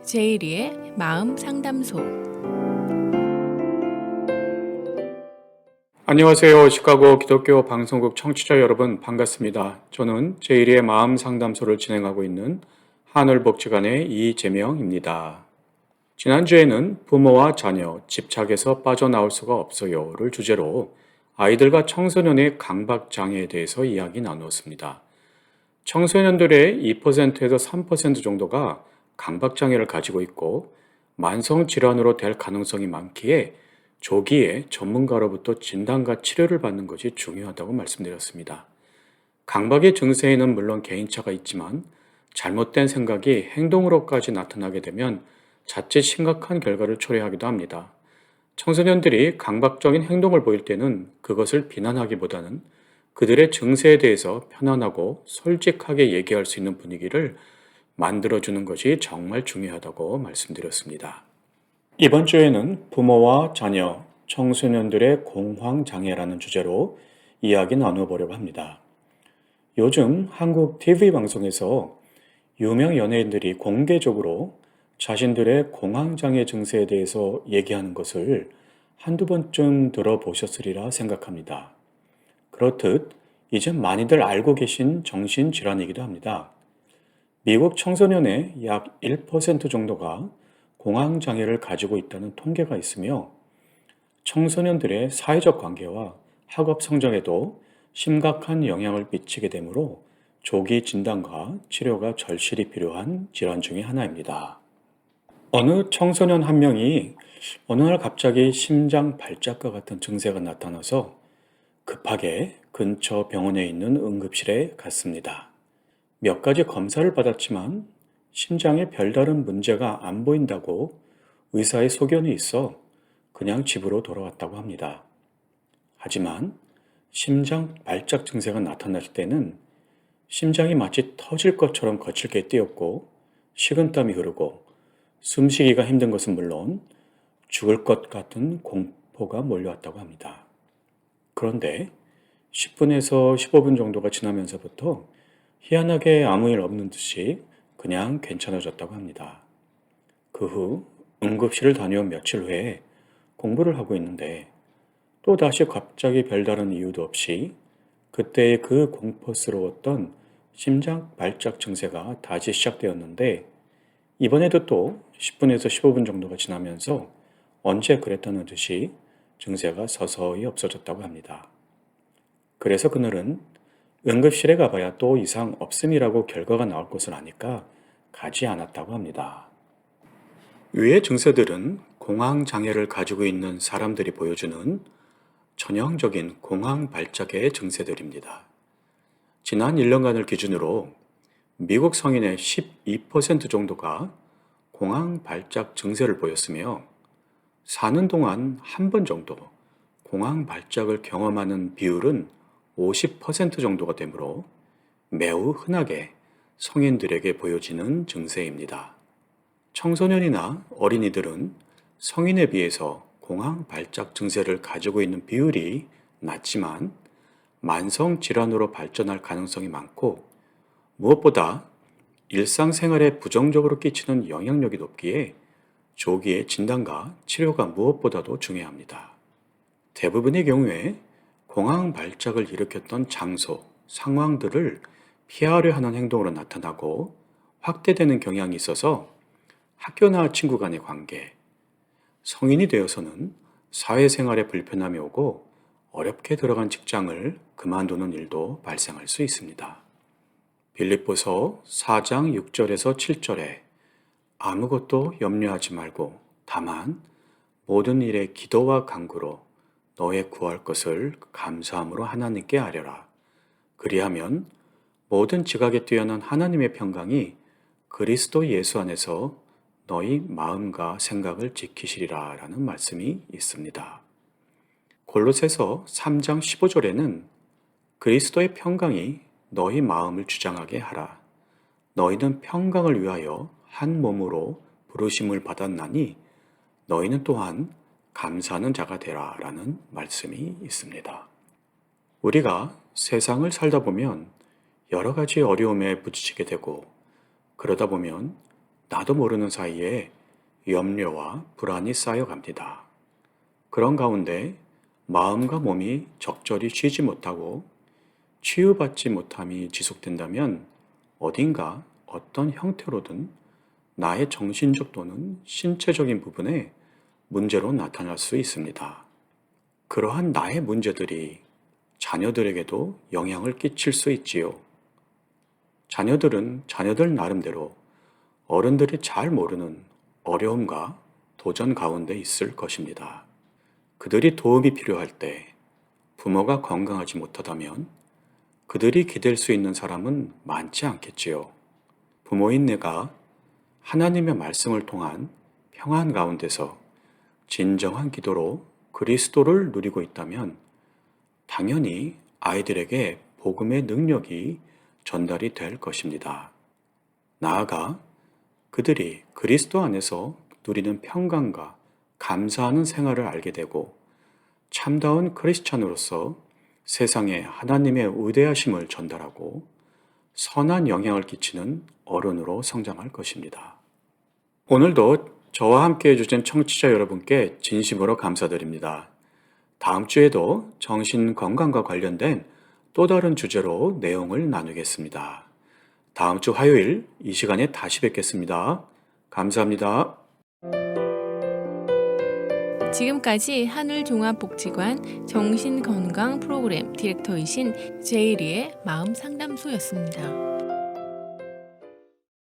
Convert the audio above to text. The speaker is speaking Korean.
제일이의 마음 상담소. 안녕하세요. 시카고 기독교 방송국 청취자 여러분 반갑습니다. 저는 제일이의 마음 상담소를 진행하고 있는 하늘복지관의 이재명입니다. 지난주에는 부모와 자녀, 집착에서 빠져나올 수가 없어요를 주제로 아이들과 청소년의 강박장애에 대해서 이야기 나누었습니다. 청소년들의 2%에서 3% 정도가 강박장애를 가지고 있고 만성질환으로 될 가능성이 많기에 조기에 전문가로부터 진단과 치료를 받는 것이 중요하다고 말씀드렸습니다. 강박의 증세에는 물론 개인차가 있지만 잘못된 생각이 행동으로까지 나타나게 되면 자칫 심각한 결과를 초래하기도 합니다. 청소년들이 강박적인 행동을 보일 때는 그것을 비난하기보다는 그들의 증세에 대해서 편안하고 솔직하게 얘기할 수 있는 분위기를 만들어주는 것이 정말 중요하다고 말씀드렸습니다. 이번 주에는 부모와 자녀, 청소년들의 공황장애라는 주제로 이야기 나눠보려고 합니다. 요즘 한국 TV 방송에서 유명 연예인들이 공개적으로 자신들의 공황장애 증세에 대해서 얘기하는 것을 한두 번쯤 들어보셨으리라 생각합니다. 그렇듯 이제 많이들 알고 계신 정신질환이기도 합니다. 미국 청소년의 약 1% 정도가 공황장애를 가지고 있다는 통계가 있으며 청소년들의 사회적 관계와 학업 성적에도 심각한 영향을 미치게 되므로 조기 진단과 치료가 절실히 필요한 질환 중의 하나입니다. 어느 청소년 한 명이 어느 날 갑자기 심장 발작과 같은 증세가 나타나서 급하게 근처 병원에 있는 응급실에 갔습니다. 몇 가지 검사를 받았지만 심장에 별다른 문제가 안 보인다고 의사의 소견이 있어 그냥 집으로 돌아왔다고 합니다. 하지만 심장 발작 증세가 나타났을 때는 심장이 마치 터질 것처럼 거칠게 뛰었고 식은땀이 흐르고 숨쉬기가 힘든 것은 물론 죽을 것 같은 공포가 몰려왔다고 합니다. 그런데 10분에서 15분 정도가 지나면서부터 희한하게 아무 일 없는 듯이 그냥 괜찮아졌다고 합니다. 그 후 응급실을 다녀온 며칠 후에 공부를 하고 있는데 또다시 갑자기 별다른 이유도 없이 그때의 그 공포스러웠던 심장 발작 증세가 다시 시작되었는데 이번에도 또 10분에서 15분 정도가 지나면서 언제 그랬다는 듯이 증세가 서서히 없어졌다고 합니다. 그래서 그날은 응급실에 가봐야 또 이상 없음이라고 결과가 나올 것을 아니까 가지 않았다고 합니다. 위의 증세들은 공황장애를 가지고 있는 사람들이 보여주는 전형적인 공황 발작의 증세들입니다. 지난 1년간을 기준으로 미국 성인의 12% 정도가 공황 발작 증세를 보였으며 사는 동안 한 번 정도 공황 발작을 경험하는 비율은 50% 정도가 되므로 매우 흔하게 성인들에게 보여지는 증세입니다. 청소년이나 어린이들은 성인에 비해서 공황 발작 증세를 가지고 있는 비율이 낮지만 만성 질환으로 발전할 가능성이 많고 무엇보다 일상생활에 부정적으로 끼치는 영향력이 높기에 조기의 진단과 치료가 무엇보다도 중요합니다. 대부분의 경우에 공황 발작을 일으켰던 장소, 상황들을 피하려 하는 행동으로 나타나고 확대되는 경향이 있어서 학교나 친구 간의 관계, 성인이 되어서는 사회생활에 불편함이 오고 어렵게 들어간 직장을 그만두는 일도 발생할 수 있습니다. 빌립보서 4장 6절에서 7절에 아무것도 염려하지 말고 다만 모든 일에 기도와 간구로 너의 구할 것을 감사함으로 하나님께 아뢰라. 그리하면 모든 지각에 뛰어난 하나님의 평강이 그리스도 예수 안에서 너희 마음과 생각을 지키시리라 라는 말씀이 있습니다. 골로새서 3장 15절에는 그리스도의 평강이 너희 마음을 주장하게 하라. 너희는 평강을 위하여 한 몸으로 부르심을 받았나니 너희는 또한 감사하는 자가 되라 라는 말씀이 있습니다. 우리가 세상을 살다 보면 여러 가지 어려움에 부딪히게 되고 그러다 보면 나도 모르는 사이에 염려와 불안이 쌓여갑니다. 그런 가운데 마음과 몸이 적절히 쉬지 못하고 치유받지 못함이 지속된다면 어딘가 어떤 형태로든 나의 정신적 또는 신체적인 부분에 문제로 나타날 수 있습니다. 그러한 나의 문제들이 자녀들에게도 영향을 끼칠 수 있지요. 자녀들은 자녀들 나름대로 어른들이 잘 모르는 어려움과 도전 가운데 있을 것입니다. 그들이 도움이 필요할 때 부모가 건강하지 못하다면 그들이 기댈 수 있는 사람은 많지 않겠지요. 부모인 내가 하나님의 말씀을 통한 평안 가운데서 진정한 기도로 그리스도를 누리고 있다면 당연히 아이들에게 복음의 능력이 전달이 될 것입니다. 나아가 그들이 그리스도 안에서 누리는 평강과 감사하는 생활을 알게 되고 참다운 크리스찬으로서 세상에 하나님의 위대하심을 전달하고 선한 영향을 끼치는 어른으로 성장할 것입니다. 오늘도 저와 함께 해주신 청취자 여러분께 진심으로 감사드립니다. 다음 주에도 정신 건강과 관련된 또 다른 주제로 내용을 나누겠습니다. 다음 주 화요일 이 시간에 다시 뵙겠습니다. 감사합니다. 지금까지 하늘종합복지관 정신건강 프로그램 디렉터이신 제이리의 마음상담소였습니다.